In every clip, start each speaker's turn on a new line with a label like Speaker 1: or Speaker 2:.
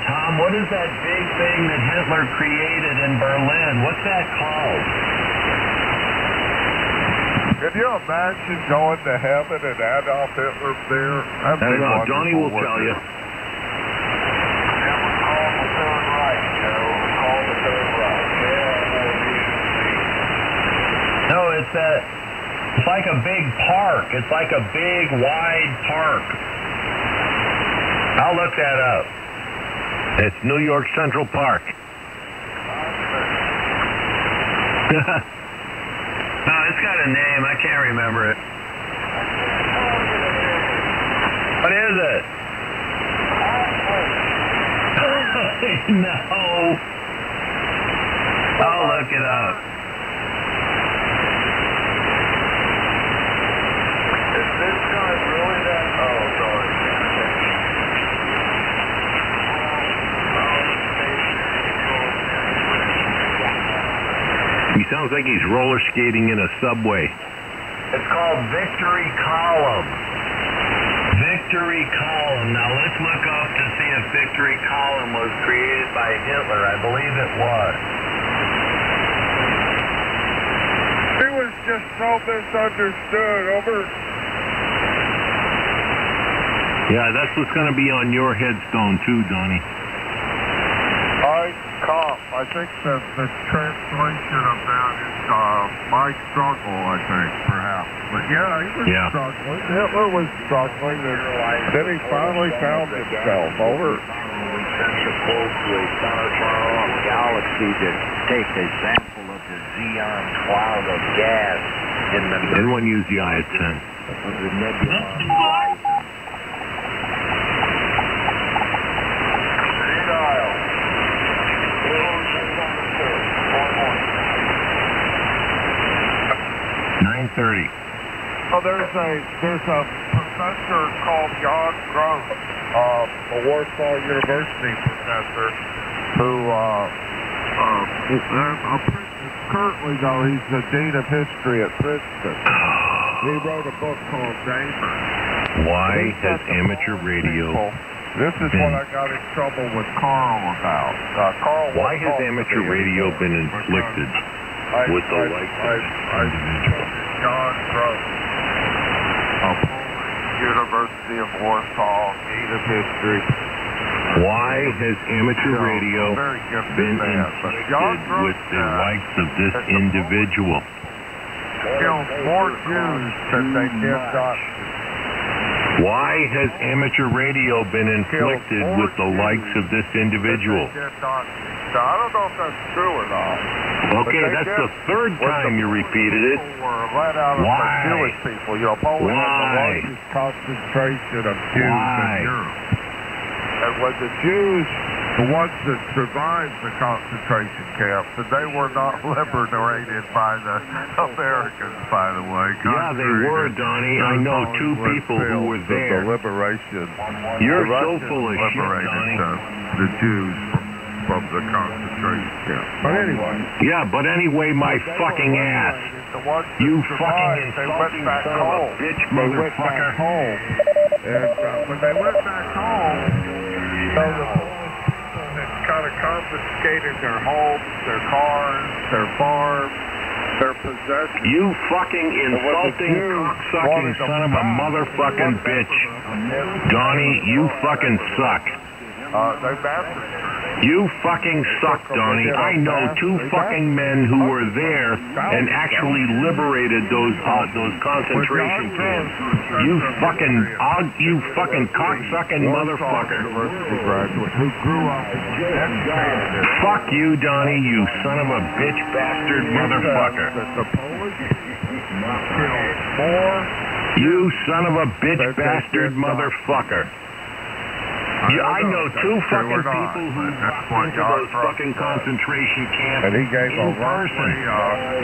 Speaker 1: Tom, what is that big thing that Hitler created in Berlin? What's that called?
Speaker 2: Can you imagine going to heaven and Adolf Hitler there?
Speaker 3: I don't know. Donnie will tell you.
Speaker 2: That was called the Third Reich, Joe. It was called the Third Reich.
Speaker 1: No, it's like a big park. It's like a big, wide park. I'll look that up.
Speaker 3: It's New York Central Park.
Speaker 1: No, it's got a name. I can't remember it. What is it? No. I'll look it up.
Speaker 2: Is this guy really that? Oh, sorry.
Speaker 3: He sounds like he's roller skating in a subway.
Speaker 1: It's called Victory Column. Victory Column. Now let's look up to see if Victory Column was created by Hitler. I believe it was.
Speaker 2: He was just so misunderstood. Over.
Speaker 3: Yeah, that's what's going to be on your headstone too, Donnie.
Speaker 2: I think that the translation of that is my struggle, I think, perhaps. But yeah, he was struggling. Hitler was struggling, and then he finally found himself. Over.
Speaker 4: We sent the probe to a far-off galaxy to take a sample of the xenon cloud of gas in the
Speaker 3: N1 UZI at 10.
Speaker 4: of the nebula horizon.
Speaker 3: 9:30.
Speaker 2: Oh, there's a professor called Jan Gross, a Warsaw University professor, who currently though he's the dean of history at Princeton. He wrote a book called Neighbors.
Speaker 3: Why has amateur radio
Speaker 2: This is what I got in trouble with Carl about.
Speaker 3: Why has amateur radio been inflicted with the likes of
Speaker 2: John Gross, a Polish University of Warsaw, dean of history.
Speaker 3: Why has amateur radio been inflicted with the likes of this individual?
Speaker 2: Killed more Jews than they did Dutch.
Speaker 3: Why has amateur radio been inflicted with the likes of this individual?
Speaker 2: I don't know if that's true or not.
Speaker 3: Okay, that's the third time you repeated it.
Speaker 2: Let out of
Speaker 3: Why?
Speaker 2: the Jewish people. You know, Poland has the largest concentration of Jews in Europe. And when the Jews, the ones that survived the concentration camps, and they were not liberated by the Americans, by the way.
Speaker 3: Yeah, they were, Donnie. I know two people who were there.
Speaker 2: The liberation.
Speaker 3: You're
Speaker 2: the
Speaker 3: so
Speaker 2: Russians
Speaker 3: full of shit,
Speaker 2: liberated
Speaker 3: Donnie.
Speaker 2: the Jews from the concentration camp. But anyway.
Speaker 3: Yeah, but anyway, my fucking ass. You fucking insulting son of a bitch, motherfucker.
Speaker 2: And when they went back home, the Polish people had kind of confiscated their homes, their cars, their farms, their possessions.
Speaker 3: You fucking insulting, cocksucking son of a motherfucking bitch. Donnie, you fucking suck.
Speaker 2: They massacred.
Speaker 3: You fucking suck, Donnie. I know two fucking men who were there and actually liberated those concentration camps. You fucking cocksucking motherfucker.
Speaker 2: Who grew up educated.
Speaker 3: Fuck you, Donnie, you son of a bitch bastard motherfucker.
Speaker 2: The Polish killed more.
Speaker 3: You son of a bitch bastard motherfucker. I know two fucking people who went to those fucking concentration camps
Speaker 2: and he gave
Speaker 3: in person.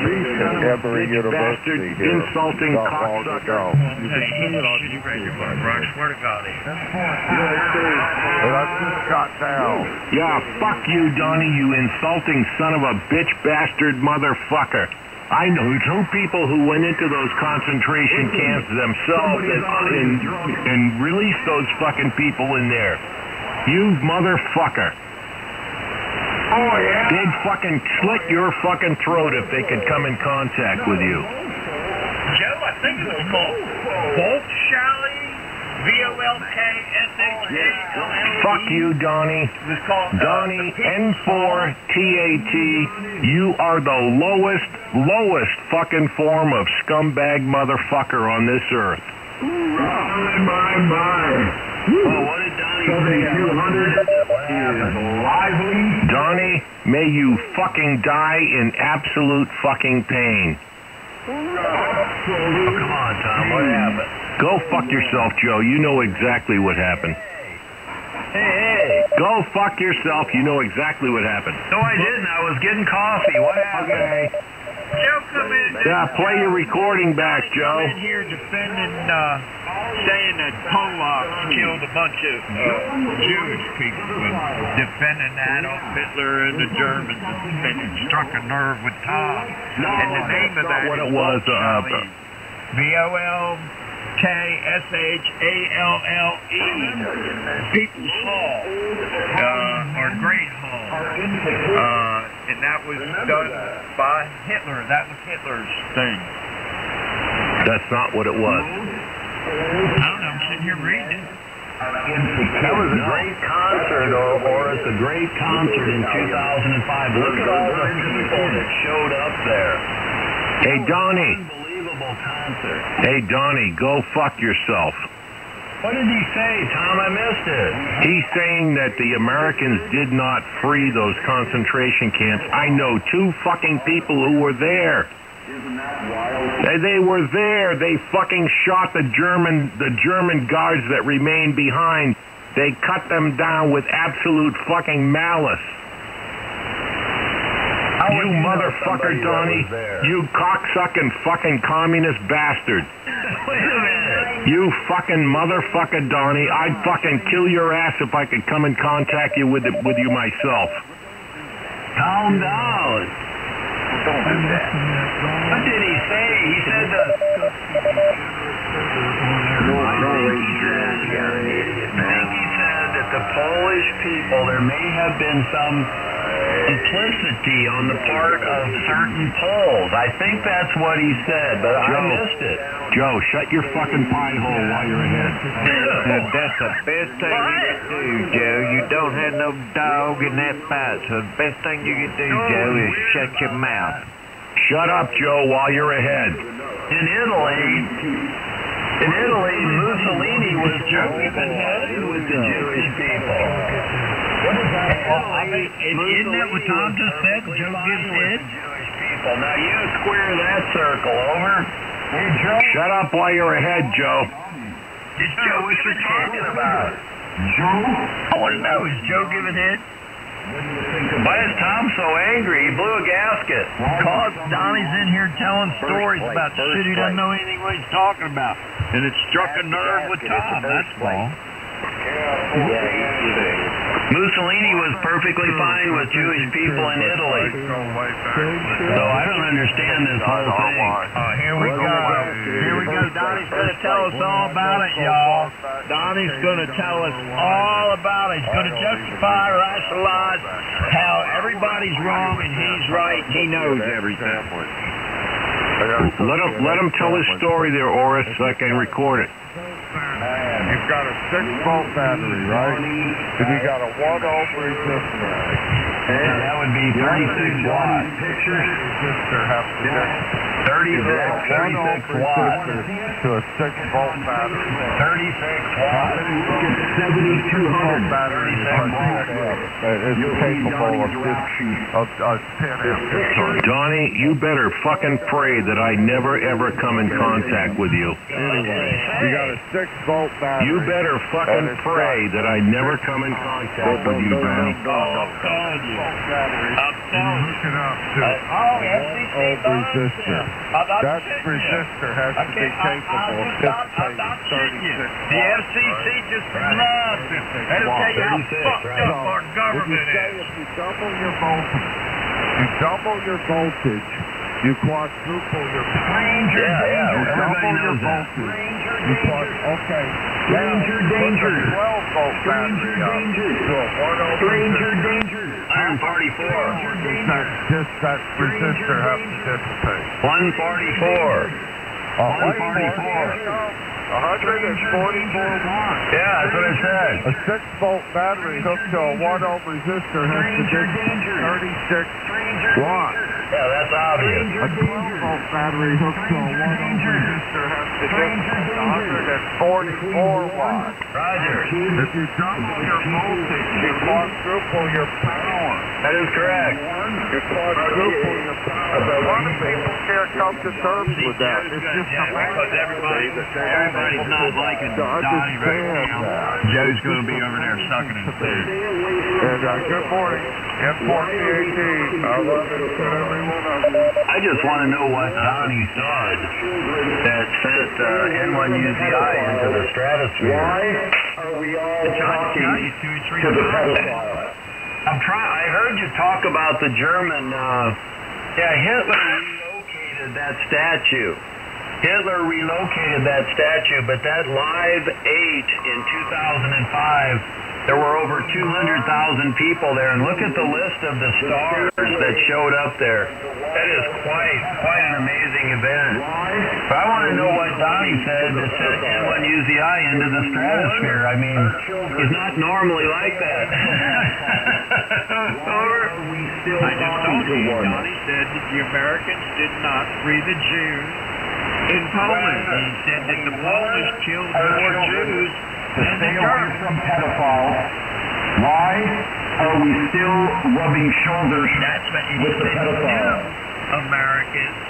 Speaker 3: You son of a bitch bastard, insulting cocksucker.
Speaker 4: I swear to God.
Speaker 2: And I just got down.
Speaker 3: Yeah, fuck you, Donnie, you insulting son of a bitch bastard motherfucker. I know two people who went into those concentration camps themselves and released those fucking people in there. You motherfucker.
Speaker 2: Oh, yeah.
Speaker 3: They'd fucking slit your fucking throat if they could come in contact with you.
Speaker 5: Joe, I think it was called Volkshalle, VOLKSHALLE.
Speaker 3: Fuck you, Donnie.
Speaker 5: It was called
Speaker 3: Donnie, N4TAT, you are the lowest fucking form of scumbag motherfucker on this earth.
Speaker 1: My. Oh, what did Donnie say?
Speaker 2: 7200 is lively.
Speaker 3: Donnie, may you fucking die in absolute fucking pain.
Speaker 1: Come on, Tom, what happened?
Speaker 3: Go fuck yourself, Joe. You know exactly what happened.
Speaker 1: Hey.
Speaker 3: Go fuck yourself. You know exactly what happened.
Speaker 1: No, I didn't. I was getting coffee. What happened?
Speaker 3: Okay.
Speaker 5: Joe, come in.
Speaker 3: Yeah, play your recording back, Joe.
Speaker 5: Come in here defending, saying that Polacks killed a bunch of Jewish people, and defending Adolf Hitler and the Germans, and it struck a nerve with Tom. And the name of that
Speaker 3: what it was,
Speaker 5: VOLKSHALLE, People's Hall, or Great Hall. And that was done by Hitler. That was Hitler's thing.
Speaker 3: That's not what it was.
Speaker 5: I don't know, I'm sitting here reading it.
Speaker 1: That was a great concert, or it's a great concert in 2005. Look at all the people that showed up there.
Speaker 3: Hey, Donnie.
Speaker 1: Unbelievable concert.
Speaker 3: Hey, Donnie, go fuck yourself.
Speaker 1: What did he say, Tom? I missed it.
Speaker 3: He's saying that the Americans did not free those concentration camps. I know two fucking people who were there. They were there. They fucking shot the German guards that remained behind. They cut them down with absolute fucking malice. You motherfucker, Donnie. You cocksucking fucking communist bastard.
Speaker 1: Wait a minute.
Speaker 3: You fucking motherfucker, Donnie. I'd fucking kill your ass if I could come in contact with you myself.
Speaker 1: Calm down.
Speaker 4: Don't do that.
Speaker 1: What did he say? He said that... I think he said that the Polish people, there may have been some complicity on the part of certain Poles. I think that's what he said, but I missed it.
Speaker 3: Joe, shut your fucking pie hole while you're ahead.
Speaker 4: That's the best thing you can do, Joe. You don't have no dog in that fight, so the best thing you can do, Joe, is shut your mouth.
Speaker 3: Shut up, Joe, while you're ahead.
Speaker 1: In Italy, Mussolini was joking with the Jewish people. What is that?
Speaker 5: Isn't that what Tom just said? Joe gives head?
Speaker 1: Jewish people. Now you square that circle over. Hey, Joe.
Speaker 3: Shut up while you're ahead, Joe.
Speaker 1: Is Joe what you're talking about? Joe? I want to know, is Joe giving head? Why is Tom so angry? He blew a gasket.
Speaker 5: Because Donnie's in here telling stories about shit he doesn't know anything what he's talking about. And it struck a nerve with Tom, that's all.
Speaker 1: Mussolini was perfectly fine with Jewish people in Italy. So I don't understand this whole thing.
Speaker 5: Here we go. Here we go. Donnie's going to tell us all about it, y'all. Donnie's going to tell us all about it. He's going to justify, rationalize how everybody's wrong and he's right. He knows everything.
Speaker 3: Let him tell his story there, Oris, so I can record it.
Speaker 2: You've got a 6-volt battery, right? And you got a 1-ohm resistor.
Speaker 1: Now that would be 36 watts.
Speaker 2: Resistor has to be
Speaker 1: 36 watts.
Speaker 2: to a 6-volt battery.
Speaker 1: 36 watts.
Speaker 2: 7,200 battery is capable of 10 amps.
Speaker 3: Donnie, you better fucking pray that I never ever come in contact with you.
Speaker 2: Anyway, you got a 6-volt battery.
Speaker 3: You better fucking pray that I never come in contact with you, Donnie.
Speaker 5: I'm telling you.
Speaker 2: Hook it up to
Speaker 5: FCC
Speaker 2: resistor. That resistor has to be capable of dissipating 36
Speaker 5: The FCC just loves it. That'll tell you how fucked up our government is.
Speaker 2: If you double your voltage, You quadruple your power.
Speaker 5: Danger, danger.
Speaker 3: Everybody knows that.
Speaker 2: You okay.
Speaker 5: Stranger danger.
Speaker 2: 12-volt battery up to a 1
Speaker 5: Stranger danger.
Speaker 3: 144.
Speaker 2: That resistor has to dissipate.
Speaker 3: 144.
Speaker 2: 144 watts.
Speaker 3: Yeah, that's what I said.
Speaker 2: A 6-volt battery hooked to a 1 ohm resistor has to dissipate 36 watts.
Speaker 3: Yeah, that's obvious.
Speaker 2: A 12-volt battery hooked to a 1 ohm resistor has to dissipate 144 watts.
Speaker 3: Roger.
Speaker 2: If you double your voltage, you quadruple your power.
Speaker 3: That is correct.
Speaker 2: You quadruple your power. A lot of people can't come to terms with that. It's just
Speaker 5: Because everybody's not liking Donnie right now. Joe's going to be over there sucking his food.
Speaker 2: And good morning. Import PAT. I love it to everyone of you.
Speaker 3: I just want to know what Donnie said that sent N1UZI into the stratosphere. I heard you talk about the German. Hitler relocated that statue. But that Live 8 in 2005, there were over 200,000 people there. And look at the list of the stars that showed up there. That is quite an amazing event. But I want to know what Donnie said to send N1UZI into the stratosphere. I mean, he's not normally like that.
Speaker 5: I just told you, Donnie said that the Americans did not free the Jews in Poland. He said that the Polish killed more Jews than the Germans.
Speaker 6: From pedophiles. Why are we still rubbing shoulders
Speaker 5: That's what he
Speaker 6: with the
Speaker 5: said.
Speaker 6: pedophiles?
Speaker 5: Americans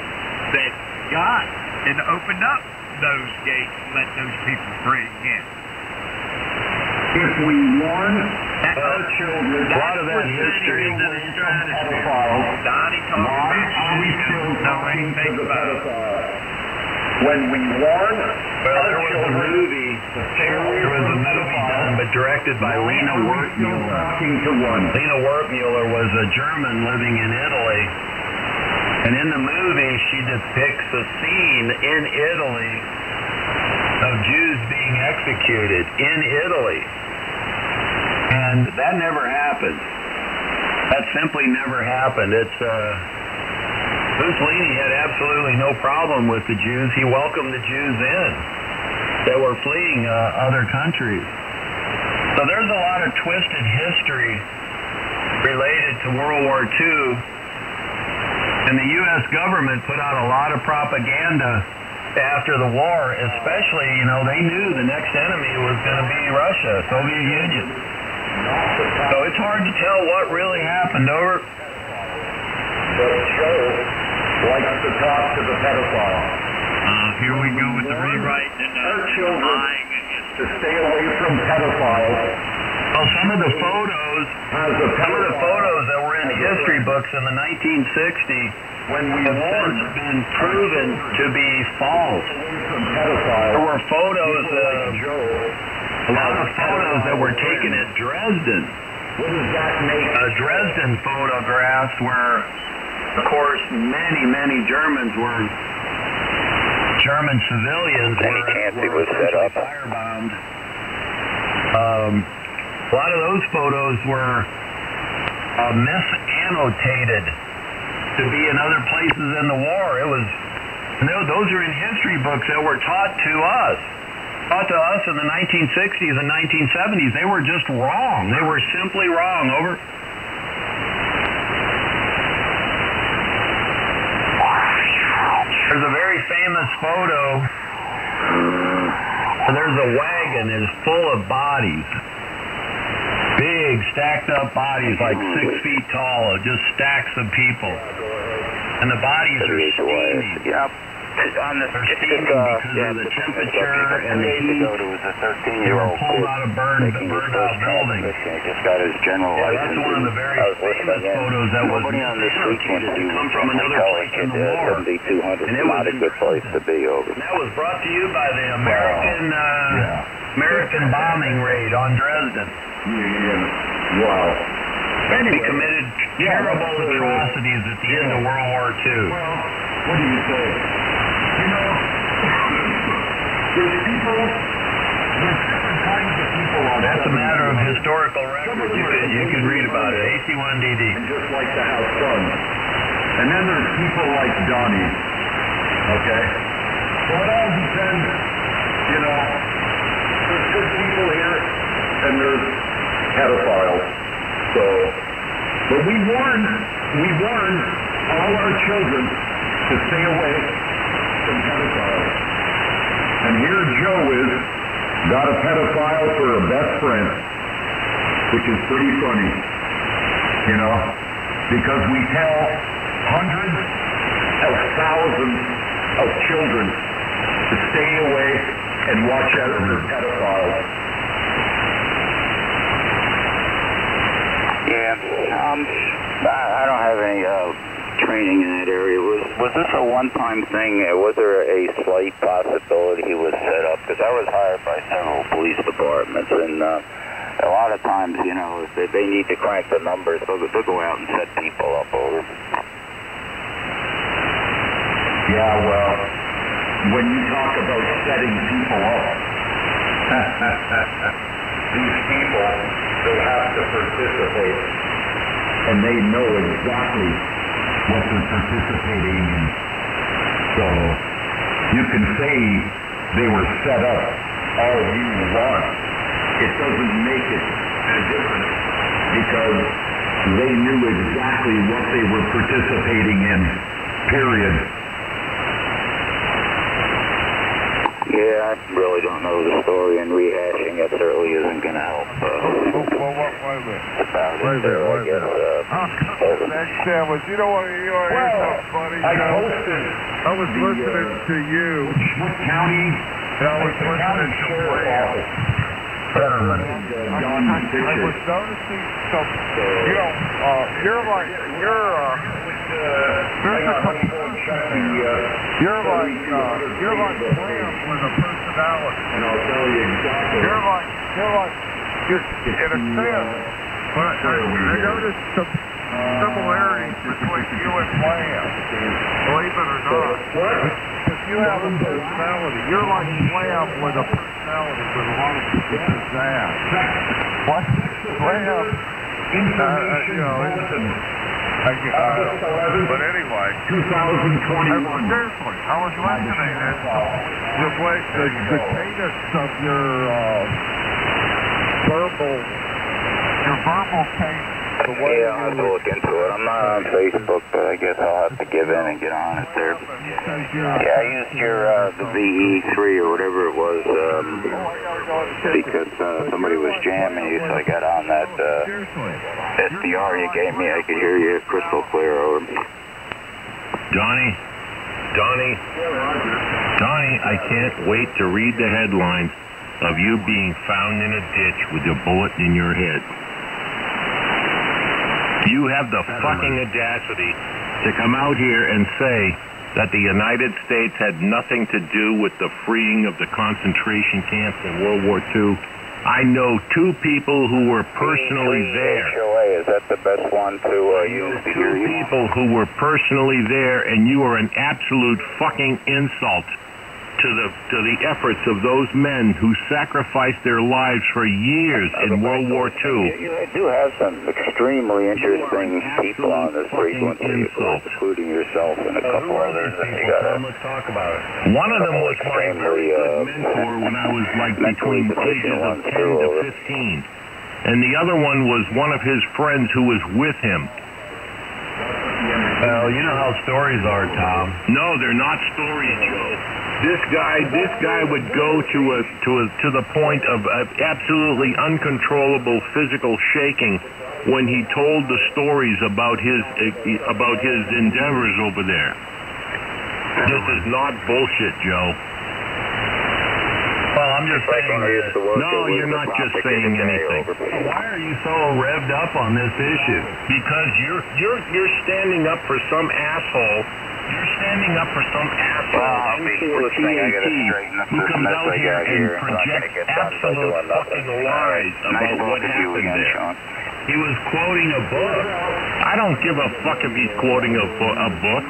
Speaker 5: that got and opened up those gates and let those people free again.
Speaker 6: If we warn our children,
Speaker 3: A lot of that history.
Speaker 5: Into the stratosphere.
Speaker 6: pedophiles,
Speaker 5: Donnie talking
Speaker 6: why
Speaker 5: about
Speaker 6: are we
Speaker 5: shit he
Speaker 6: still
Speaker 5: doesn't know
Speaker 6: talking to
Speaker 5: anything
Speaker 6: the
Speaker 5: about.
Speaker 6: pedophiles? When we warn
Speaker 3: Well,
Speaker 6: our
Speaker 3: there was a
Speaker 6: children,
Speaker 3: movie. There was a movie done, but directed by Lena Wertmuller.
Speaker 6: talking to one.
Speaker 3: Lena Wertmuller was a German living in Italy. And in the movie, she depicts a scene in Italy of Jews being executed in Italy. And that never happened. That simply never happened. Mussolini had absolutely no problem with the Jews. He welcomed the Jews in that were fleeing other countries. So there's a lot of twisted history related to World War II. And the U.S. government put out a lot of propaganda after the war, especially, they knew the next enemy was going to be Russia, Soviet Union. So it's hard to tell what really happened over.
Speaker 6: But Joe likes to talk to the pedophile.
Speaker 5: Here we go with the rewrite and
Speaker 6: Our children
Speaker 5: lying against
Speaker 6: to stay away from pedophiles.
Speaker 3: Well, some of the photos that were in history books in the 1960s,
Speaker 6: When we
Speaker 3: have since been proven to be false. There were photos a lot of photos that were taken at Dresden.
Speaker 6: what does that make?
Speaker 3: Dresden photographs where, of course, many Germans were German civilians were essentially firebombed. A lot of those photos were misannotated to be in other places in the war. Those are in history books that were taught to us in the 1960s and 1970s. They were just wrong. They were simply wrong. There's a very famous photo. There's a wagon that is full of bodies. Big, stacked up bodies, like 6 feet tall, just stacks of people. And the bodies are steaming.
Speaker 4: Yep.
Speaker 3: They're steaming because of the temperature and the heat. They were pulled out of burned out buildings.
Speaker 4: Just got his general
Speaker 3: That's one of the very famous photos that was annotated to come from another place in the war. And it was
Speaker 4: not a good place to be over.
Speaker 3: And that was brought to you by the American bombing raid on Dresden.
Speaker 6: Wow.
Speaker 1: He committed terrible atrocities at the end of World War II.
Speaker 6: Well, what do you say? You know, there's people, there's different kinds of people on
Speaker 1: That's a matter of historical record. You can read about it. AC1DD.
Speaker 6: and just like to have fun. And then there's people like Donnie, okay? So it all depends, you know, there's good people here, and there's pedophiles. So, but we warn all our children to stay away from pedophiles. And here Joe is, got a pedophile for a best friend, which is pretty funny, you know, because we tell hundreds of thousands of children to stay away and watch out for pedophiles.
Speaker 4: Yeah, I don't have any training in that area. Was this a one-time thing? Was there a slight possibility he was set up? Because I was hired by several police departments, and a lot of times, you know, if they need to crank the numbers, they'll go out and set people up over.
Speaker 6: Yeah, well, when you talk about setting people up, these people, they have to participate, and they know exactly what they're participating in. So, you can say they were set up all you want. It doesn't make it a difference, because they knew exactly what they were participating in, period.
Speaker 4: Yeah, I really don't know the story, and rehashing it certainly isn't going to help.
Speaker 2: Wait a minute.
Speaker 4: About
Speaker 2: Wait a
Speaker 4: it there, I
Speaker 2: minute.
Speaker 4: guess.
Speaker 2: Next sandwich. You know what? You want to hear something funny?
Speaker 6: I
Speaker 2: Joe?
Speaker 6: posted
Speaker 2: I was listening to you.
Speaker 6: what county?
Speaker 2: And I was listening to
Speaker 6: Sheriff's Fetterman.
Speaker 2: I was noticing something. You know, you're like Graham with a personality.
Speaker 6: And I'll tell you exactly.
Speaker 2: You're in a sense. But I noticed some similarities between you and Lamb. Believe it or not.
Speaker 6: What?
Speaker 2: Because you have a personality. You're like Lamb with a personality with a lot of pizzazz. What? Lamb.
Speaker 6: Information bulletin.
Speaker 2: But anyway,
Speaker 6: 2021.
Speaker 2: seriously, I was listening and the way the cadence of your verbal cadence.
Speaker 4: Yeah, I'll have to look into it. I'm not on Facebook, but I guess I'll have to give in and get on it there. Yeah, I used your the VE3 or whatever it was because somebody was jamming you, so I got on that SDR you gave me. I could hear you crystal clear over.
Speaker 3: Donnie, I can't wait to read the headlines of you being found in a ditch with a bullet in your head. You have the fucking audacity to come out here and say that the United States had nothing to do with the freeing of the concentration camps in World War II. I know two people who were personally there.
Speaker 4: HOA, is that the best one to use to hear you?
Speaker 3: People who were personally there, and you are an absolute fucking insult to the efforts of those men who sacrificed their lives for years in World War II.
Speaker 4: You do have some extremely interesting people on this frequency, including yourself and a couple others.
Speaker 1: Let's talk about it. One of them was my very good mentor when I was like between the ages of 10 to 15. And the other one was one of his friends who was with him. Well, you know how stories are, Tom.
Speaker 3: No, they're not stories, Joe. This guy would go to the point of absolutely uncontrollable physical shaking when he told the stories about his endeavors over there. This is not bullshit, Joe.
Speaker 1: Well, I'm
Speaker 5: I'm just saying that.
Speaker 1: No, you're not just saying anything.
Speaker 5: Why are you so revved up on this issue?
Speaker 1: Because you're standing up for some asshole. You're standing up for some asshole for TAT who comes out here and projects absolute fucking lies about what happened there.
Speaker 5: He was quoting a book.
Speaker 1: I don't give a fuck if he's quoting a book.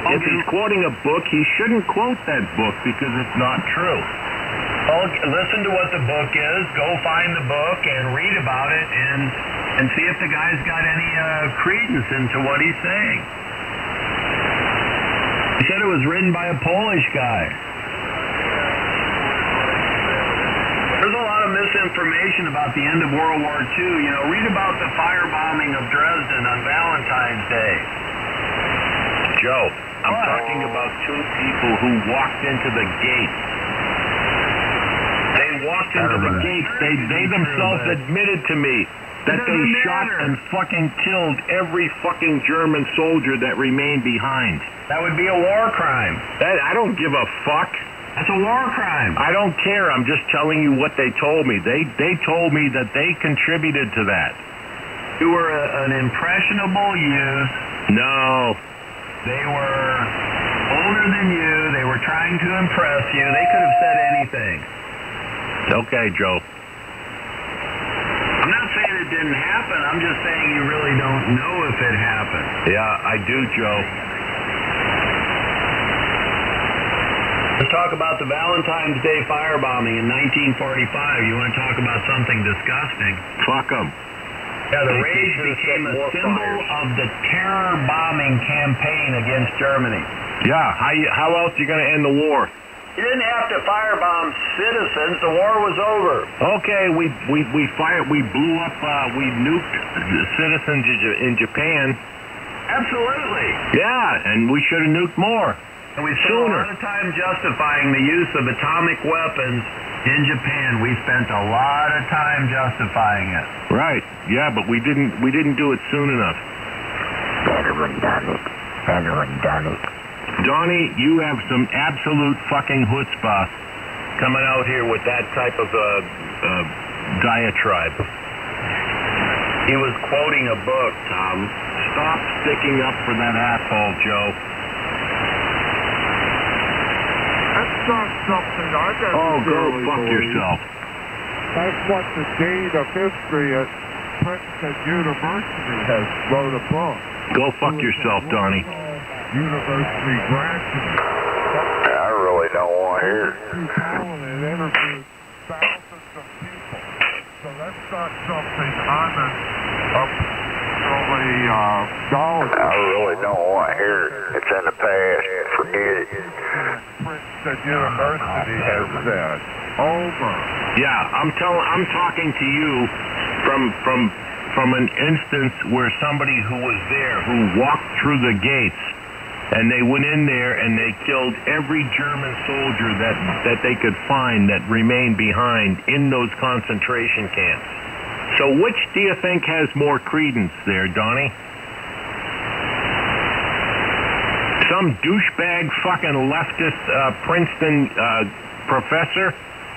Speaker 1: If he's quoting a book, he shouldn't quote that book because it's not true.
Speaker 5: Well, listen to what the book is. Go find the book and read about it and see if the guy's got any credence into what he's saying. He said it was written by a Polish guy. There's a lot of misinformation about the end of World War II. You know, read about the firebombing of Dresden on Valentine's Day.
Speaker 1: Joe, I'm talking about two people who walked into the gate. They walked into the gates. They themselves admitted to me that they shot and fucking killed every fucking German soldier that remained behind.
Speaker 5: That would be a war crime.
Speaker 1: I don't give a fuck.
Speaker 5: That's a war crime.
Speaker 1: I don't care. I'm just telling you what they told me. They told me that they contributed to that.
Speaker 5: You were an impressionable youth.
Speaker 1: No.
Speaker 5: They were older than you. They were trying to impress you. They could have said anything.
Speaker 1: Okay, Joe.
Speaker 5: I'm not saying it didn't happen. I'm just saying you really don't know if it happened.
Speaker 1: Yeah, I do, Joe.
Speaker 5: Let's talk about the Valentine's Day firebombing in 1945. You want to talk about something disgusting?
Speaker 1: Fuck them.
Speaker 5: Yeah, the rage became a symbol of the terror bombing campaign against Germany.
Speaker 1: Yeah, how else are you going to end the war?
Speaker 5: You didn't have to firebomb citizens. The war was over.
Speaker 1: Okay, we blew up, we nuked citizens in Japan.
Speaker 5: Absolutely.
Speaker 1: Yeah, and we should have nuked more.
Speaker 5: And we spent a lot of time justifying the use of atomic weapons in Japan. We spent a lot of time justifying it.
Speaker 1: Right. Yeah, but we didn't do it soon enough.
Speaker 4: Better have done it. Better have done it.
Speaker 1: Donnie, you have some absolute fucking chutzpah coming out here with that type of diatribe.
Speaker 5: He was quoting a book, Tom.
Speaker 1: Stop sticking up for that asshole, Joe.
Speaker 2: That's not something I necessarily
Speaker 1: Oh, go fuck
Speaker 2: believe.
Speaker 1: yourself.
Speaker 2: That's what the Dean of History at Princeton University has wrote a book.
Speaker 1: Go fuck yourself, Donnie.
Speaker 2: University graduate.
Speaker 4: I really don't want to hear it.
Speaker 2: And interviewed thousands of people. So that's not something I'm really knowledgeable.
Speaker 4: I really don't want to hear it. It's in the past. Forget it.
Speaker 2: Princeton University has said over.
Speaker 1: Yeah, I'm talking to you from an instance where somebody who was there, who walked through the gates, and they went in there and they killed every German soldier that they could find that remained behind in those concentration camps. So which do you think has more credence there, Donnie? Some douchebag fucking leftist Princeton professor,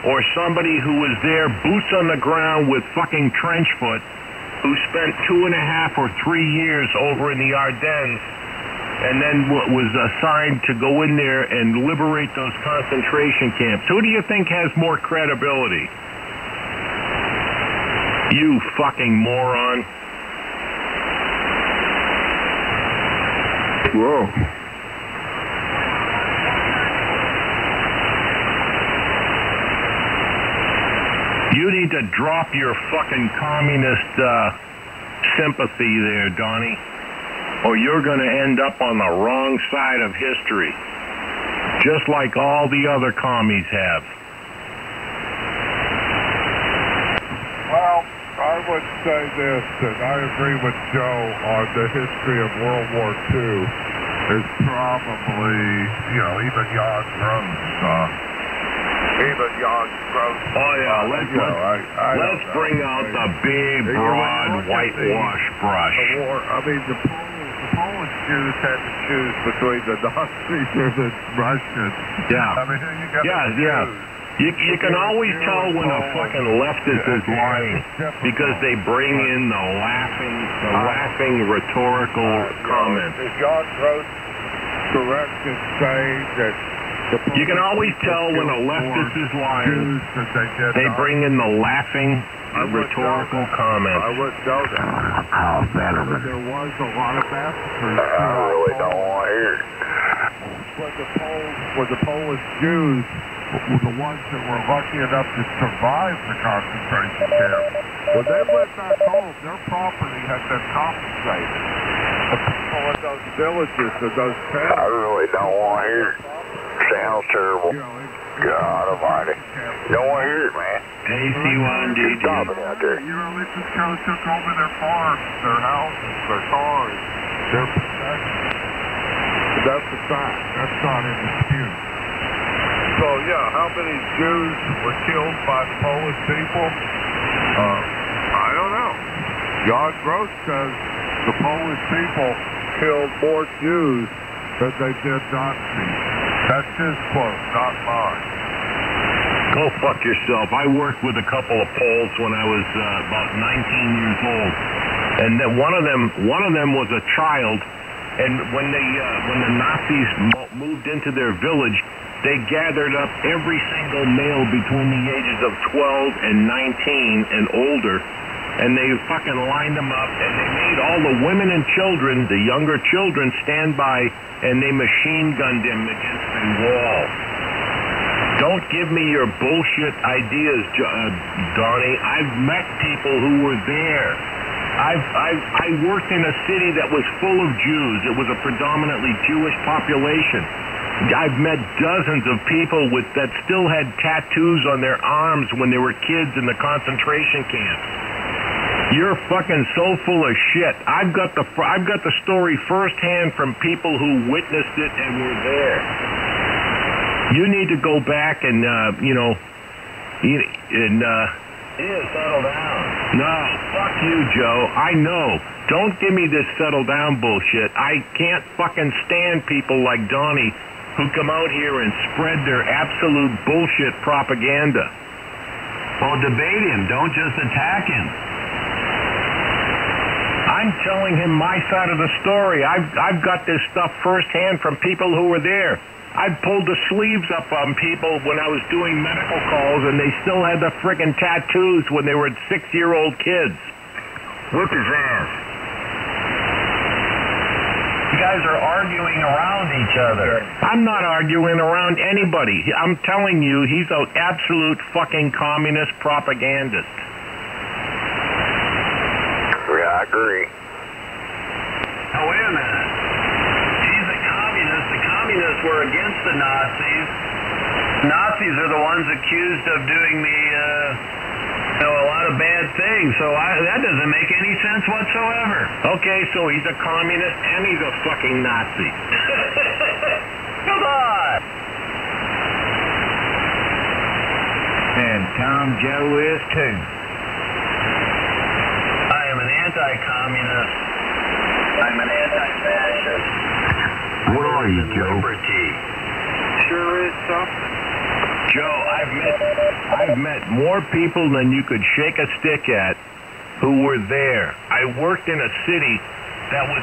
Speaker 1: or somebody who was there boots on the ground with fucking trench foot, who spent 2.5 or 3 years over in the Ardennes and then was assigned to go in there and liberate those concentration camps? Who do you think has more credibility? You fucking moron.
Speaker 2: Whoa.
Speaker 1: You need to drop your fucking communist sympathy there, Donnie, or you're going to end up on the wrong side of history, just like all the other commies have.
Speaker 2: Well, I would say this, and I agree with Joe on the history of World War II is probably, even Jan Gross.
Speaker 1: Oh yeah, let's bring out the big, broad, whitewash brush.
Speaker 2: The war, the Polish Jews had to choose between the Nazis or the Russians.
Speaker 1: Yeah.
Speaker 2: You got
Speaker 1: Yeah. You can always tell when a fucking leftist is lying because they bring in the laughing rhetorical comments.
Speaker 2: Is John Gross correct in saying that
Speaker 1: you can always tell when a leftist is lying. They bring in the laughing rhetorical comments.
Speaker 2: I wouldn't know that. There was a lot of massacres.
Speaker 4: I really don't want to hear it.
Speaker 2: When the Polish Jews were the ones that were lucky enough to survive the concentration camp, when they went back home, their property had been confiscated. The people in those villages and those towns.
Speaker 4: I really don't want to hear it. Sounds terrible. God almighty. Don't want to hear it, man.
Speaker 1: AC1DD.
Speaker 4: Stopping out there.
Speaker 2: You know, they just kind of took over their farms, their houses, their cars, their possessions. That's a fact. That's not in dispute. So, yeah, how many Jews were killed by the Polish people? I don't know. John Gross says the Polish people killed more Jews than they did Nazis. That's his quote, not mine.
Speaker 1: Go fuck yourself. I worked with a couple of Poles when I was about 19 years old, and then one of them was a child. And when the Nazis moved into their village, they gathered up every single male between the ages of 12 and 19 and older, and they fucking lined them up, and they made all the women and children, the younger children, stand by, and they machine gunned them against a wall. Don't give me your bullshit ideas, Donnie. I've met people who were there. I worked in a city that was full of Jews. It was a predominantly Jewish population. I've met dozens of people that still had tattoos on their arms when they were kids in the concentration camps. You're fucking so full of shit. I've got the story firsthand from people who witnessed it and were there. You need to go back and settle down. No, fuck you, Joe. I know. Don't give me this settle down bullshit. I can't fucking stand people like Donnie who come out here and spread their absolute bullshit propaganda.
Speaker 3: Well, debate him. Don't just attack him.
Speaker 1: I'm telling him my side of the story. I've got this stuff firsthand from people who were there. I pulled the sleeves up on people when I was doing medical calls, and they still had the friggin' tattoos when they were 6-year-old kids.
Speaker 3: Whip his ass.
Speaker 5: You guys are arguing around each other.
Speaker 1: I'm not arguing around anybody. I'm telling you, he's an absolute fucking communist propagandist.
Speaker 4: Yeah, I agree.
Speaker 5: Now, wait a minute. He's a communist. The communists were against the Nazis. Nazis are the ones accused of doing a lot of bad things. So that doesn't make any sense whatsoever.
Speaker 1: Okay, so he's a communist and he's a fucking Nazi.
Speaker 5: Come on.
Speaker 3: And Tom Joe is too.
Speaker 5: I am an anti-communist. I'm an anti-fascist.
Speaker 3: What are you, Joe?
Speaker 5: Liberty.
Speaker 2: Sure is something.
Speaker 1: Joe, I've met more people than you could shake a stick at who were there. I worked in a city that was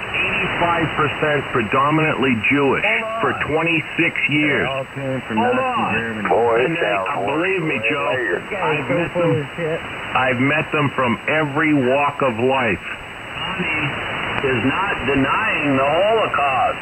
Speaker 1: 85% predominantly Jewish for 26 years.
Speaker 5: Hold on.
Speaker 4: Boy,
Speaker 1: And believe me, Joe, I've met them from every walk of life.
Speaker 5: Donnie is not denying the Holocaust.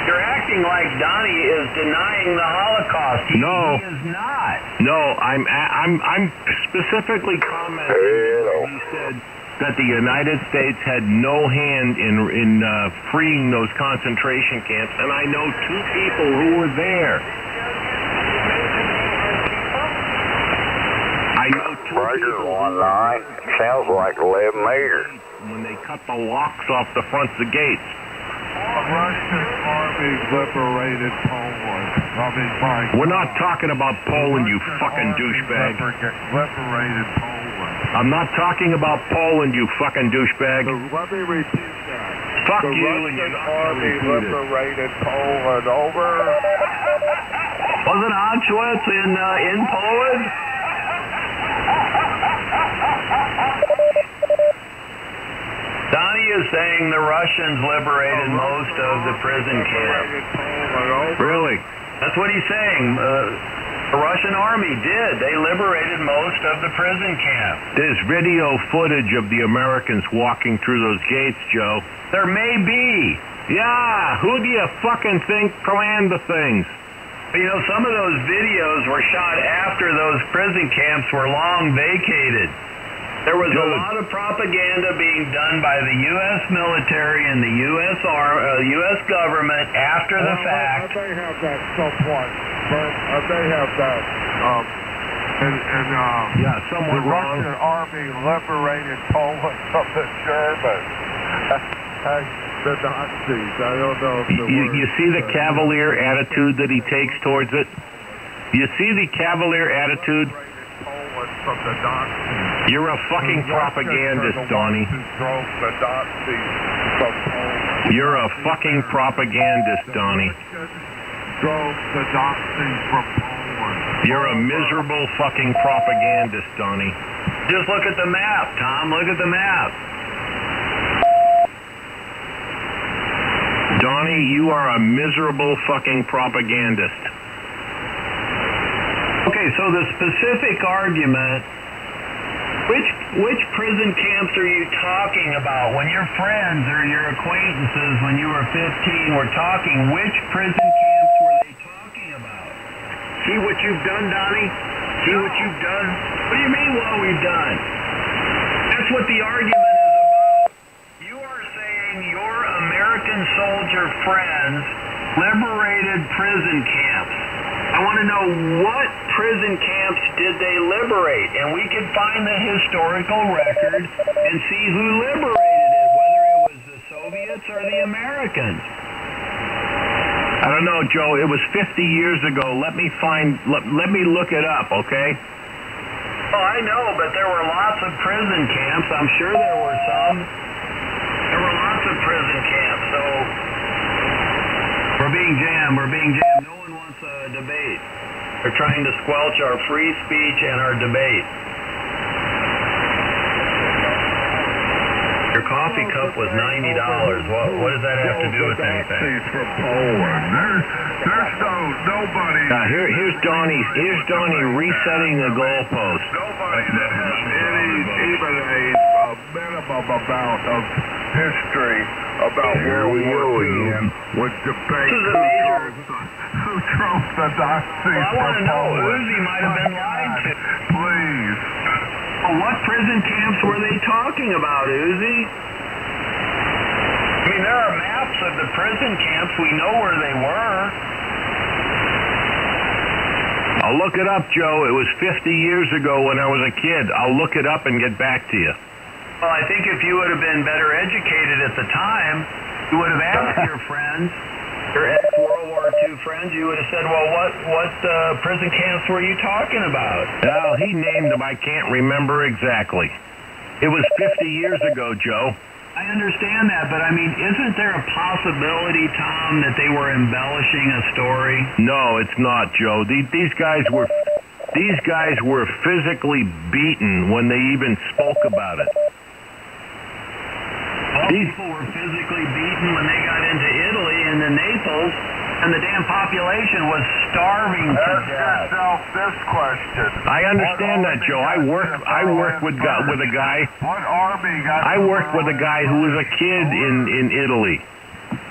Speaker 5: You're acting like Donnie is denying the Holocaust. He is not.
Speaker 1: No, I'm specifically commenting. He said that the United States had no hand in freeing those concentration camps, and I know 2 people who were there. I know 2
Speaker 4: Breaker
Speaker 1: people
Speaker 4: 19 sounds like 11 meters.
Speaker 1: When they cut the locks off the fronts of the gates.
Speaker 2: Russian army liberated Poland.
Speaker 1: We're not talking about Poland, you fucking douchebag.
Speaker 2: Liberated Poland.
Speaker 1: I'm not talking about Poland, you fucking douchebag.
Speaker 2: Let me repeat that.
Speaker 1: Fuck
Speaker 2: The
Speaker 1: you
Speaker 2: Russian
Speaker 1: and your
Speaker 2: army
Speaker 1: repeat it.
Speaker 2: liberated Poland. Over.
Speaker 3: Wasn't Auschwitz in Poland? Donnie is saying the Russians liberated most of the prison camps.
Speaker 1: Really?
Speaker 3: That's what he's saying. The Russian army did. They liberated most of the prison camps.
Speaker 1: There's video footage of the Americans walking through those gates, Joe.
Speaker 3: There may be.
Speaker 1: Yeah, who do you fucking think planned the things?
Speaker 3: But, you know, some of those videos were shot after those prison camps were long vacated. There was a lot of propaganda being done by the U.S. military and the U.S. government after the fact.
Speaker 2: They have that somewhat. They have that.
Speaker 1: Somewhat
Speaker 2: the
Speaker 1: wrong.
Speaker 2: Russian army liberated Poland from the Germans. The Nazis. I don't know if
Speaker 1: You see the cavalier attitude that he takes towards it? You see the cavalier attitude?
Speaker 2: Poland from the Nazis.
Speaker 1: You're a fucking propagandist, Donnie.
Speaker 2: Drove the Nazis from Poland.
Speaker 1: You're a fucking propagandist, Donnie.
Speaker 2: Drove the Nazis from Poland.
Speaker 1: You're a miserable fucking propagandist, Donnie.
Speaker 3: Just look at the map, Tom. Look at the map.
Speaker 1: Donnie, you are a miserable fucking propagandist.
Speaker 3: Okay, so the specific argument, which prison camps are you talking about? When your friends or your acquaintances when you were 15 were talking, which prison camps were they talking about? See what you've done, Donnie? See what you've done? What do you mean what we've done? That's what the argument is about. You are saying your American soldier friends liberated prison camps. I want to know what prison camps did they liberate, and we can find the historical record and see who liberated it, whether it was the Soviets or the Americans.
Speaker 1: I don't know, Joe. It was 50 years ago. Let me look it up, okay?
Speaker 3: Oh, I know, but there were lots of prison camps. I'm sure there were some. There were lots of prison camps, so we're being jammed. No one wants a debate. They're trying to squelch our free speech and our debate. Your coffee cup was $90. What does that have to do with anything?
Speaker 2: Nazis from Poland. There's nobody.
Speaker 1: Here's Donnie resetting the goalpost.
Speaker 2: Nobody that has even a minimum amount of history about World War II would debate who drove the Nazis from Poland.
Speaker 3: I want to know. Uzi might have been lied to.
Speaker 2: Please.
Speaker 3: What prison camps were they talking about, Uzi? I mean, there are maps of the prison camps. We know where they were.
Speaker 1: I'll look it up, Joe. It was 50 years ago when I was a kid. I'll look it up and get back to you.
Speaker 3: Well, I think if you would have been better educated at the time, you would have asked your friends, your ex-World War II friends, you would have said, well, what prison camps were you talking about?
Speaker 1: Well, he named them. I can't remember exactly. It was 50 years ago, Joe.
Speaker 3: I understand that, but I mean, isn't there a possibility, Tom, that they were embellishing a story?
Speaker 1: No, it's not, Joe. These guys were physically beaten when they even spoke about it.
Speaker 3: People were physically beaten when they got into Italy and to Naples, and the damn population was starving to
Speaker 2: Ask
Speaker 3: death.
Speaker 2: yourself this question.
Speaker 1: I understand that, Joe. I worked with a guy.
Speaker 2: What army got?
Speaker 1: I worked with a guy who was a kid in Italy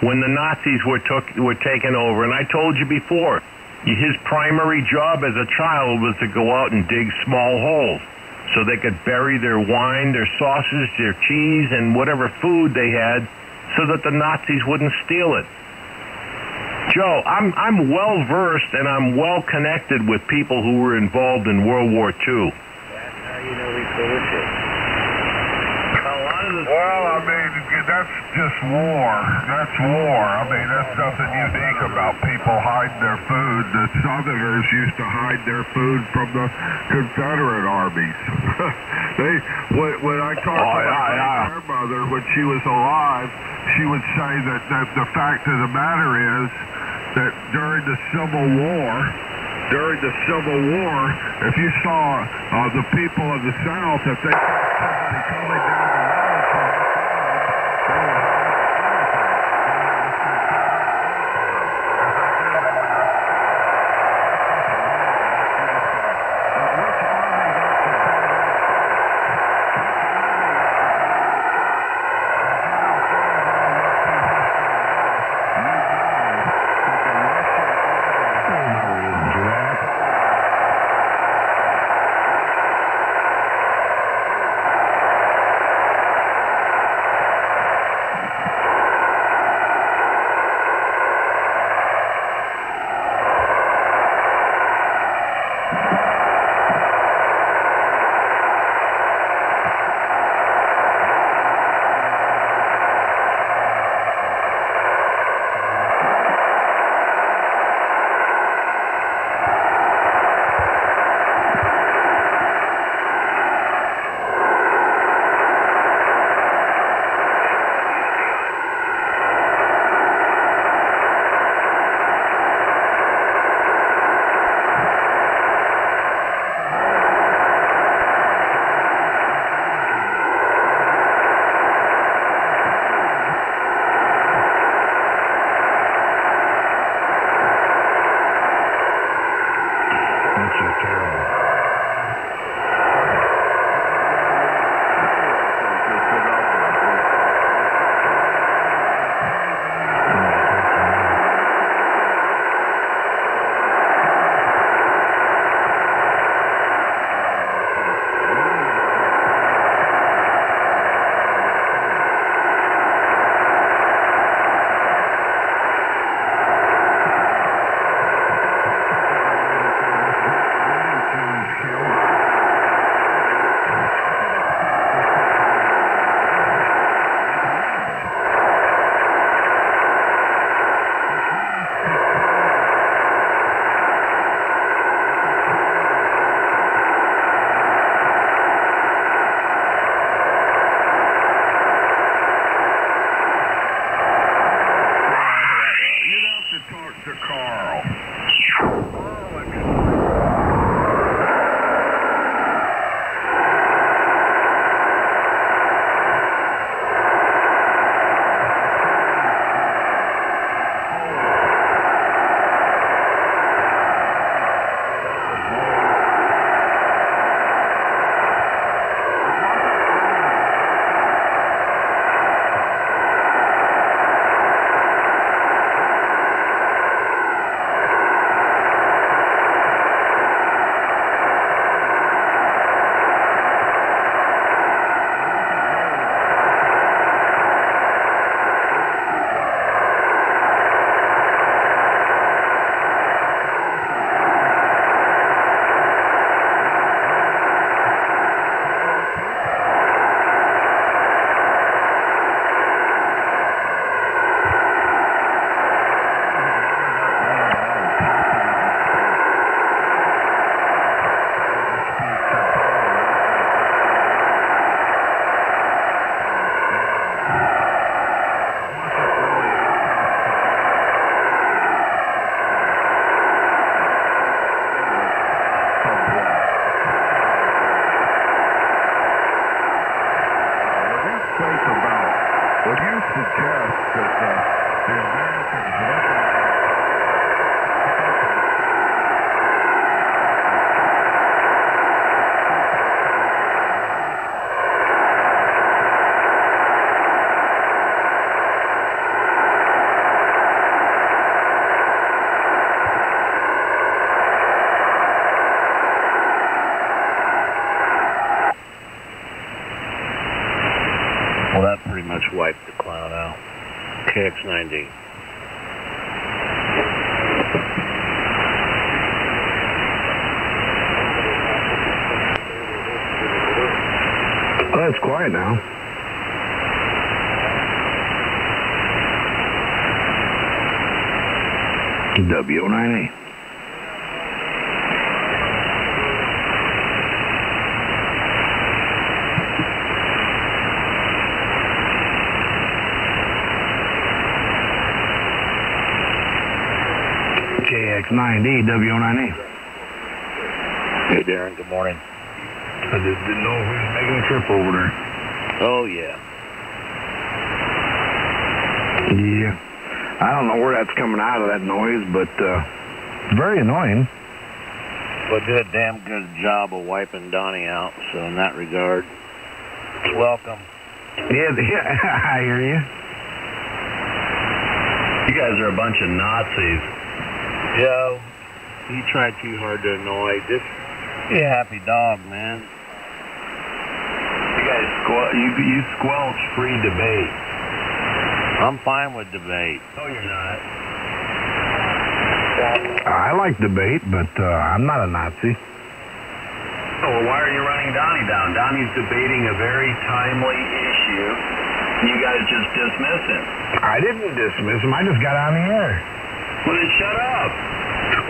Speaker 1: when the Nazis were taken over, and I told you before, his primary job as a child was to go out and dig small holes so they could bury their wine, their sausage, their cheese, and whatever food they had so that the Nazis wouldn't steal it. Joe, I'm well versed and I'm well connected with people who were involved in World War II.
Speaker 3: That's how you know he's full of shit.
Speaker 2: Well, I mean, that's just war. That's war. I mean, that's nothing unique about people hiding their food. The Southerners used to hide their food from the Confederate armies. When I talked to my grandmother when she was alive, she would say that the fact of the matter is that during the Civil War, during the Civil War, if you saw the people of the South, if they saw somebody coming down the road to their farm, they would
Speaker 5: Wipe the cloud out. KX90.
Speaker 6: Oh, it's quiet now. W9A. KX9D, W9A.
Speaker 5: Darren. Good morning.
Speaker 6: I just didn't know if we was making a trip over there.
Speaker 5: Oh, yeah.
Speaker 6: Yeah. I don't know where that's coming out of that noise, but very annoying.
Speaker 5: Well, did a damn good job of wiping Donnie out, so in that regard, welcome.
Speaker 6: Yeah, I hear you.
Speaker 3: You guys are a bunch of Nazis.
Speaker 5: Joe, you tried too hard to annoy. Just be a happy dog, man.
Speaker 3: You guys you squelch free debate.
Speaker 5: I'm fine with debate.
Speaker 3: No, you're not.
Speaker 6: I like debate, but I'm not a Nazi.
Speaker 3: Oh, well, why are you running Donnie down? Donnie's debating a very timely issue. You guys just dismiss him.
Speaker 6: I didn't dismiss him. I just got on the air.
Speaker 3: Well, then shut up.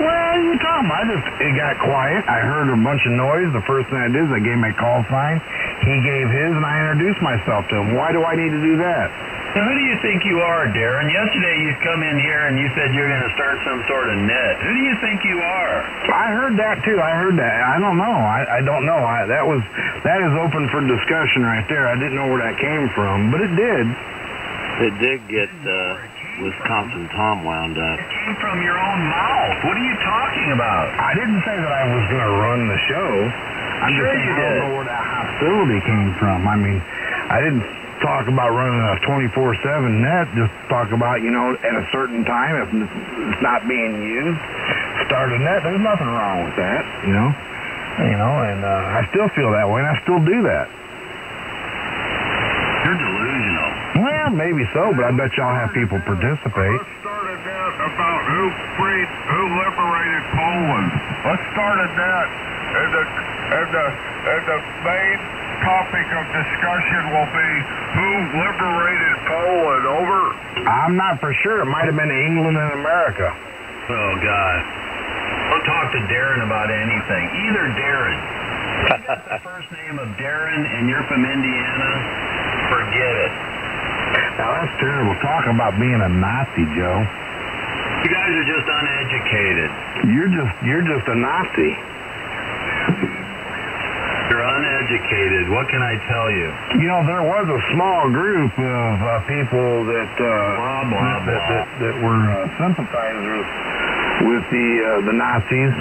Speaker 6: Well, you talking about? It got quiet. I heard a bunch of noise. The first thing I did is I gave my call sign. He gave his, and I introduced myself to him. Why do I need to do that?
Speaker 3: Now, who do you think you are, Darren? Yesterday you come in here and you said you're going to start some sort of net. Who do you think you are?
Speaker 6: I heard that too. I heard that. I don't know. I don't know. That is open for discussion right there. I didn't know where that came from, but it did.
Speaker 5: It did get Wisconsin Tom wound up.
Speaker 3: It came from your own mouth. What are you talking about?
Speaker 6: I didn't say that I was going to run the show. I'm
Speaker 3: Sure
Speaker 6: just saying
Speaker 3: you
Speaker 6: I don't
Speaker 3: did.
Speaker 6: know where that hostility came from. I mean, I didn't talk about running a 24/7 net. Just talk about, at a certain time, if it's not being used, start a net. There's nothing wrong with that, and I still feel that way, and I still do that.
Speaker 3: You're delusional.
Speaker 6: Well, maybe so, but I bet y'all have people participate.
Speaker 2: Let's start a net about who liberated Poland. Let's start a net, and the main topic of discussion will be who liberated Poland. Over.
Speaker 6: I'm not for sure. It might have been England and America.
Speaker 3: Oh, God. Don't talk to Darren about anything. Either Darren. If you got the first name of Darren and you're from Indiana, forget it.
Speaker 6: Now, that's terrible. Talk about being a Nazi, Joe.
Speaker 3: You guys are just uneducated.
Speaker 6: You're just a Nazi.
Speaker 3: You're uneducated. What can I tell you?
Speaker 6: There was a small group of people that that were sympathizers with the Nazis.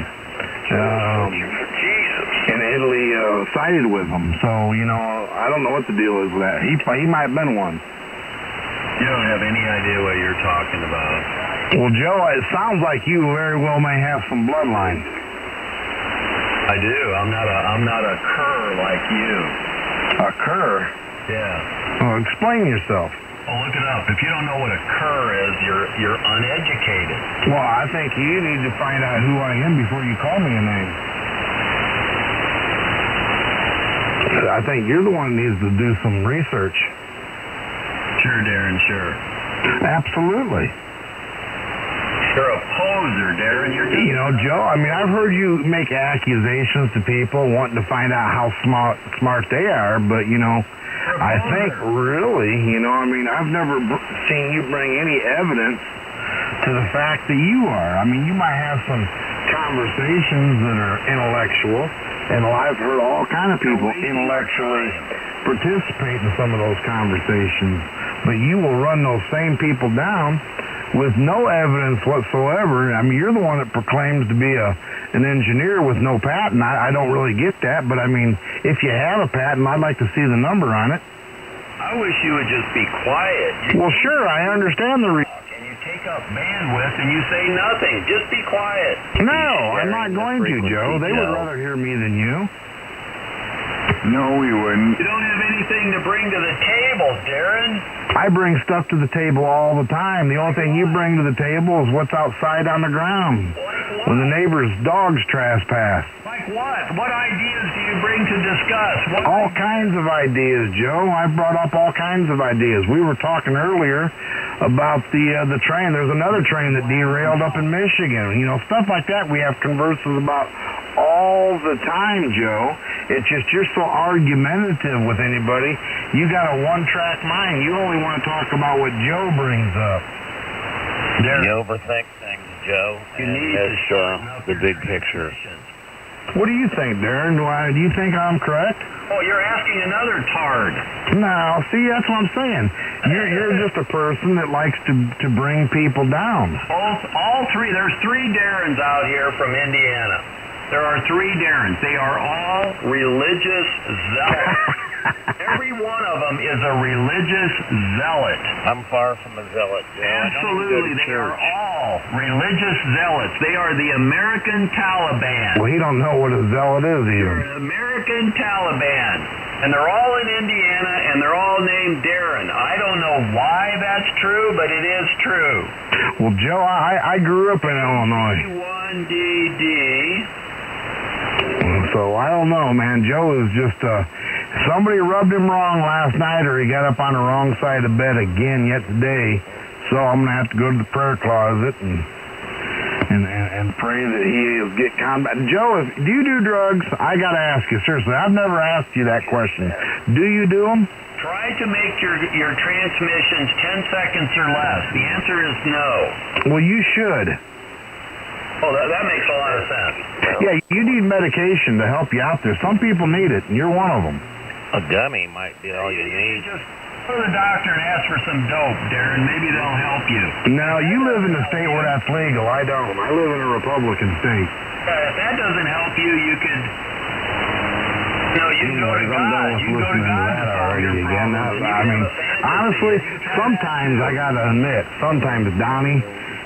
Speaker 6: And Italy sided with them. So I don't know what the deal is with that. He might have been one.
Speaker 3: You don't have any idea what you're talking about.
Speaker 6: Well, Joe, it sounds like you very well may have some bloodline.
Speaker 3: I do. I'm not a cur like you.
Speaker 6: A cur?
Speaker 3: Yeah.
Speaker 6: Well, explain yourself.
Speaker 3: Well, look it up. If you don't know what a cur is, you're uneducated.
Speaker 6: Well, I think you need to find out who I am before you call me a name. I think you're the one that needs to do some research.
Speaker 3: Sure, Darren, sure.
Speaker 6: Absolutely.
Speaker 3: You're a poser, Darren. You're just...
Speaker 6: Joe, I've heard you make accusations to people wanting to find out how smart they are, but, I think really, I've never seen you bring any evidence to the fact that you are. You might have some conversations that are intellectual, and I've heard all kind of people intellectually participate in some of those conversations, but you will run those same people down with no evidence whatsoever. You're the one that proclaims to be an engineer with no patent. I don't really get that, but if you have a patent, I'd like to see the number on it.
Speaker 3: I wish you would just be quiet.
Speaker 6: Well, sure, I understand the reason.
Speaker 3: And you take up bandwidth and you say nothing. Just be quiet.
Speaker 6: No, I'm not going to, Joe. They would rather hear me than you.
Speaker 2: No, we wouldn't.
Speaker 3: You don't have anything to bring to the table, Darren.
Speaker 6: I bring stuff to the table all the time. The only thing you bring to the table is what's outside on the ground when the neighbor's dogs trespass.
Speaker 3: Like what? What ideas do you bring to discuss?
Speaker 6: All kinds of ideas, Joe. I brought up all kinds of ideas. We were talking earlier about the train. There's another train that derailed up in Michigan. Stuff like that we have converses about all the time, Joe. It's just you're so argumentative with anybody. You got a one-track mind. You only want to talk about what Joe brings up.
Speaker 5: You overthink things, Joe.
Speaker 3: You need to
Speaker 5: the big picture.
Speaker 7: What do you think, Darren? Do you think I'm correct?
Speaker 3: Oh, you're asking another tard.
Speaker 7: No, see, that's what I'm saying. You're just a person that likes to bring people down.
Speaker 3: All three. There's 3 Darrens out here from Indiana. There are 3 Darrens. They are all religious zealots. Every one of them is a religious zealot.
Speaker 4: I'm far from a zealot.
Speaker 3: Absolutely, they are all religious zealots. They are the American Taliban.
Speaker 7: Well, he don't know what a zealot is
Speaker 3: They're
Speaker 7: even.
Speaker 3: an American Taliban. And they're all in Indiana, and they're all named Darren. I don't know why that's true, but it is true.
Speaker 7: Well, Joe, I grew up in Illinois.
Speaker 3: 1DD.
Speaker 7: So I don't know, man. Joe is just somebody rubbed him wrong last night, or he got up on the wrong side of the bed again yet today. So I'm gonna have to go to the prayer closet and pray that he'll get combat. Joe, do you do drugs? I gotta ask you seriously. I've never asked you that question. Do you do them?
Speaker 3: Try to make your transmissions 10 seconds or less. The answer is no.
Speaker 7: Well, you should.
Speaker 3: Oh, that makes a lot of sense.
Speaker 7: Yeah, you need medication to help you out there. Some people need it, and you're one of them.
Speaker 4: A gummy might be all you need.
Speaker 3: Just go to the doctor and ask for some dope, Darren. Maybe they'll help you.
Speaker 7: No, you live in a state where that's legal. I don't. I live in a Republican state.
Speaker 3: If that doesn't help you, you could... No, you go to
Speaker 7: I'm done
Speaker 3: God.
Speaker 7: with
Speaker 3: You go to
Speaker 7: listening to
Speaker 3: God
Speaker 7: that
Speaker 3: to solve
Speaker 7: already
Speaker 3: your
Speaker 7: again.
Speaker 3: problem.
Speaker 7: I mean, honestly, sometimes I gotta admit, sometimes Donnie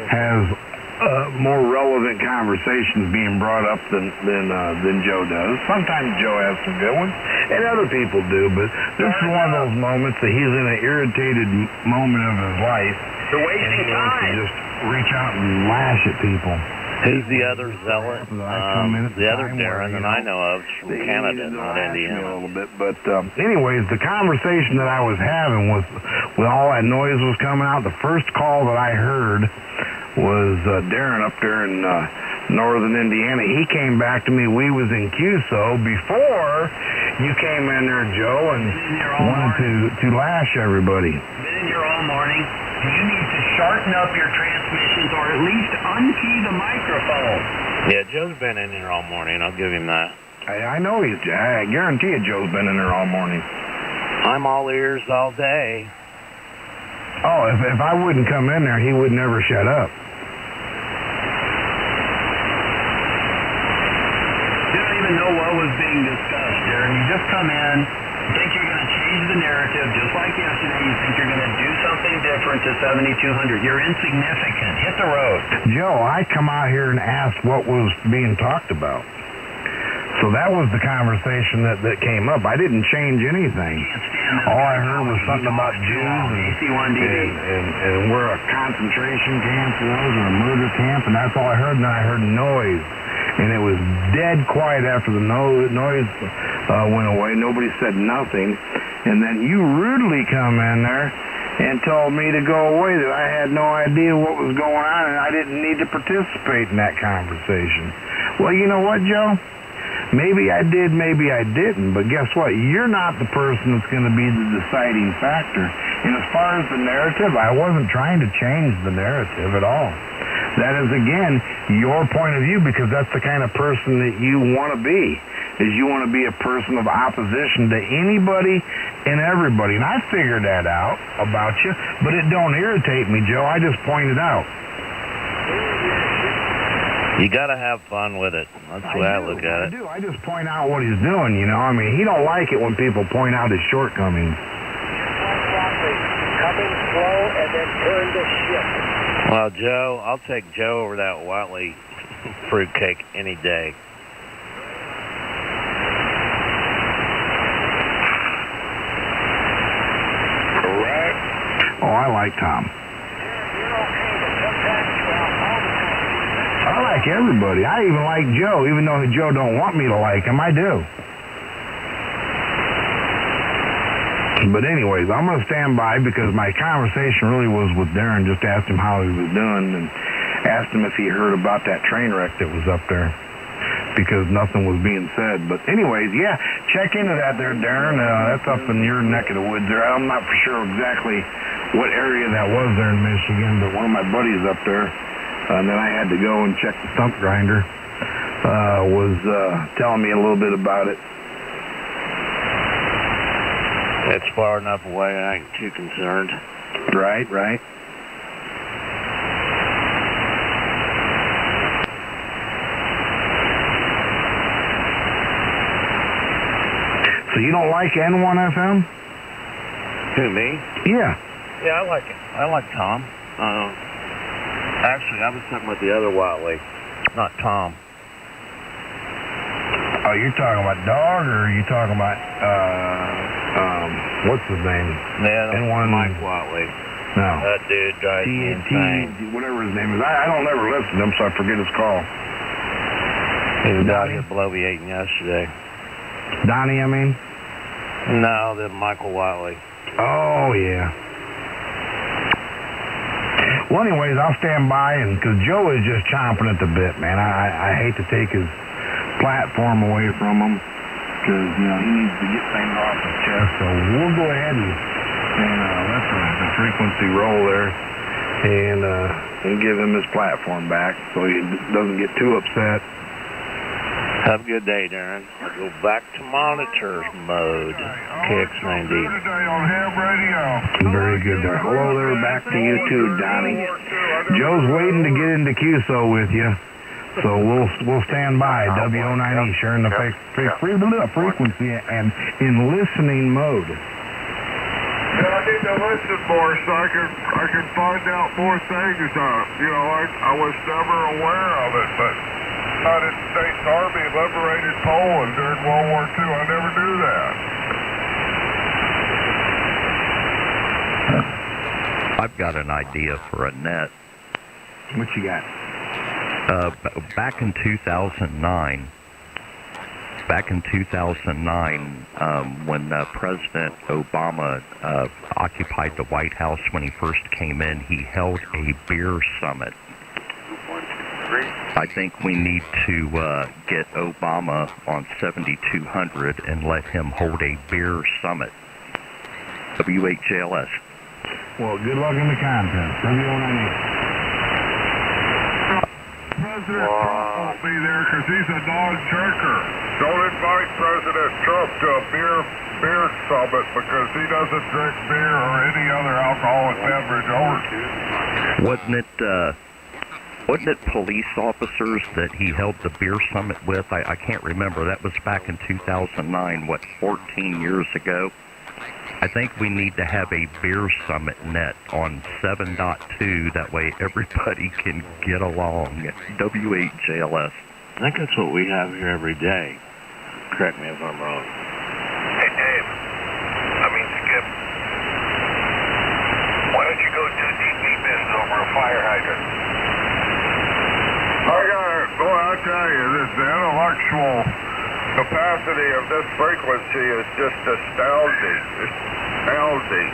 Speaker 7: has more relevant conversations being brought up than Joe does. Sometimes Joe has some good ones, and other people do. But this is one of those moments that he's in an irritated moment of his life.
Speaker 3: You're
Speaker 7: And
Speaker 3: wasting
Speaker 7: he wants to
Speaker 3: time.
Speaker 7: just reach out and lash at people.
Speaker 4: Who's the other zealot? The other Darren that I know of is from Canada, not Indiana.
Speaker 7: A little bit, but anyways, the conversation that I was having with all that noise was coming out. The first call that I heard was Darren up there in northern Indiana. He came back to me. We was in QSO before you came in there, Joe, and wanted to lash everybody.
Speaker 3: Been in here all morning. You need to sharpen up your transmissions, or at least unkey the microphone.
Speaker 4: Yeah, Joe's been in here all morning. I'll give him that.
Speaker 7: I know I guarantee you Joe's been in there all morning.
Speaker 4: I'm all ears all day.
Speaker 7: Oh, if I wouldn't come in there, he would never shut up.
Speaker 3: You don't even know what was being discussed, Darren. You just come in, think you're going to change the narrative, just like yesterday. You think you're going to do something different to 7200. You're insignificant. Hit the road.
Speaker 7: Joe, I come out here and ask what was being talked about. So that was the conversation that came up. I didn't change anything. All I heard was something about Jews and where a concentration camp was or a murder camp, and that's all I heard. And then I heard noise, and it was dead quiet after the noise went away. Nobody said nothing, and then you rudely come in there and told me to go away, that I had no idea what was going on, and I didn't need to participate in that conversation. Well, you know what, Joe? Maybe I did, maybe I didn't, but guess what? You're not the person that's going to be the deciding factor. And as far as the narrative, I wasn't trying to change the narrative at all. That is, again, your point of view, because that's the kind of person that you want to be, is you want to be a person of opposition to anybody and everybody. And I figured that out about you, but it don't irritate me, Joe. I just point it out.
Speaker 4: You got to have fun with it. That's the way I look at it.
Speaker 7: I do. I just point out what he's doing, you know. I mean, he don't like it when people point out his shortcomings.
Speaker 8: Coming slow and then turn to shift.
Speaker 4: Well, Joe, I'll take Joe over that Watley fruitcake any day.
Speaker 7: Correct. Oh, I like Tom. I like everybody. I even like Joe, even though Joe don't want me to like him. I do. But anyways, I'm going to stand by because my conversation really was with Darren. Just asked him how he was doing and asked him if he heard about that train wreck that was up there because nothing was being said. But anyways, yeah, check into that there, Darren. That's up in your neck of the woods there. I'm not for sure exactly what area that was there in Michigan, but one of my buddies up there. And then I had to go and check the stump grinder. was telling me a little bit about it.
Speaker 5: It's far enough away, I ain't too concerned.
Speaker 7: Right. So you don't like N1FM?
Speaker 5: Who, me?
Speaker 7: Yeah.
Speaker 5: Yeah, I like it. I like Tom. Actually, I was talking about the other Wiley, not Tom.
Speaker 7: Oh, you're talking about Dog, or are you talking about, what's his name?
Speaker 5: Yeah,
Speaker 7: N1...
Speaker 5: Mike Wiley.
Speaker 7: No.
Speaker 5: That dude drives me insane.
Speaker 7: Whatever his name is. I don't ever listen to him, so I forget his call.
Speaker 5: He was out here bloviating yesterday.
Speaker 7: Donnie, I mean?
Speaker 5: No, the Michael Wiley.
Speaker 7: Oh, yeah. Well, anyways, I'll stand by, and because Joe is just chomping at the bit, man. I hate to take his platform away from him, because, you know, he needs to get things off his chest. So we'll go ahead and let the frequency roll there, and give him his platform back so he doesn't get too upset.
Speaker 5: Have a good day, Darren. I'll go back to monitor mode. KX90.
Speaker 7: Very good there. Hello there, back to you too, Donnie. Joe's waiting to get into QSO with you, so we'll stand by. WO9E sharing the frequency and in listening mode.
Speaker 2: Yeah, I need to listen more so I can find out more things. I was never aware of it, but United States Army liberated Poland during World War II. I never knew that.
Speaker 9: I've got an idea for a net.
Speaker 7: What you got?
Speaker 9: Back in 2009, when President Obama occupied the White House when he first came in, he held a beer summit. I think we need to get Obama on 7200 and let him hold a beer summit. WHJLS.
Speaker 7: Well, good luck in the contest. WO9E.
Speaker 2: President Trump won't be there because he's a non-jerker. Don't invite President Trump to a beer summit because he doesn't drink beer or any other alcoholic beverage
Speaker 9: Wasn't it police officers that he held the beer summit with? I can't remember. That was back in 2009, 14 years ago? I think we need to have a beer summit net on 7.2. That way everybody can get along. WHJLS.
Speaker 5: I think that's what we have here every day. Correct me if I'm wrong.
Speaker 1: Hey, Dave. Skip. Why don't you go do DP bins over a fire hydrant?
Speaker 2: I tell you, the intellectual capacity of this frequency is just astounding. Astounding.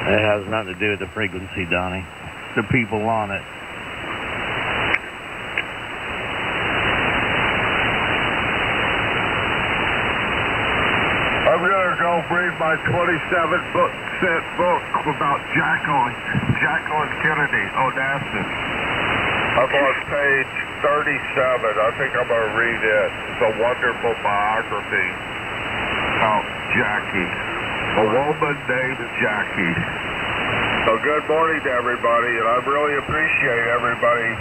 Speaker 5: It has nothing to do with the frequency, Donnie. The people on it.
Speaker 2: I'm going to go read my 27-cent book about Jacqueline Kennedy Onassis. I'm on page 37. I think I'm going to read it. It's a wonderful biography about Jackie. A woman named Jackie. So good morning to everybody, and I really appreciate everybody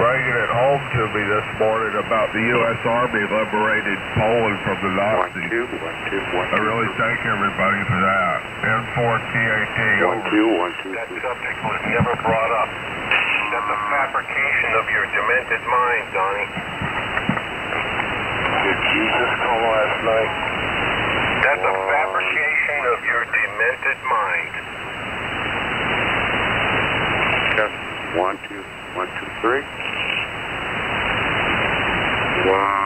Speaker 2: bringing it home to me this morning about the U.S. Army liberated Poland from the Nazis. I really thank everybody for that. N4TAT.
Speaker 1: 1-2. That subject was never brought up. That's a fabrication of your demented mind, Donnie. Did Jesus call last night? That's a fabrication of your demented mind.
Speaker 4: 1, 2, 1, 2, 3. Wow.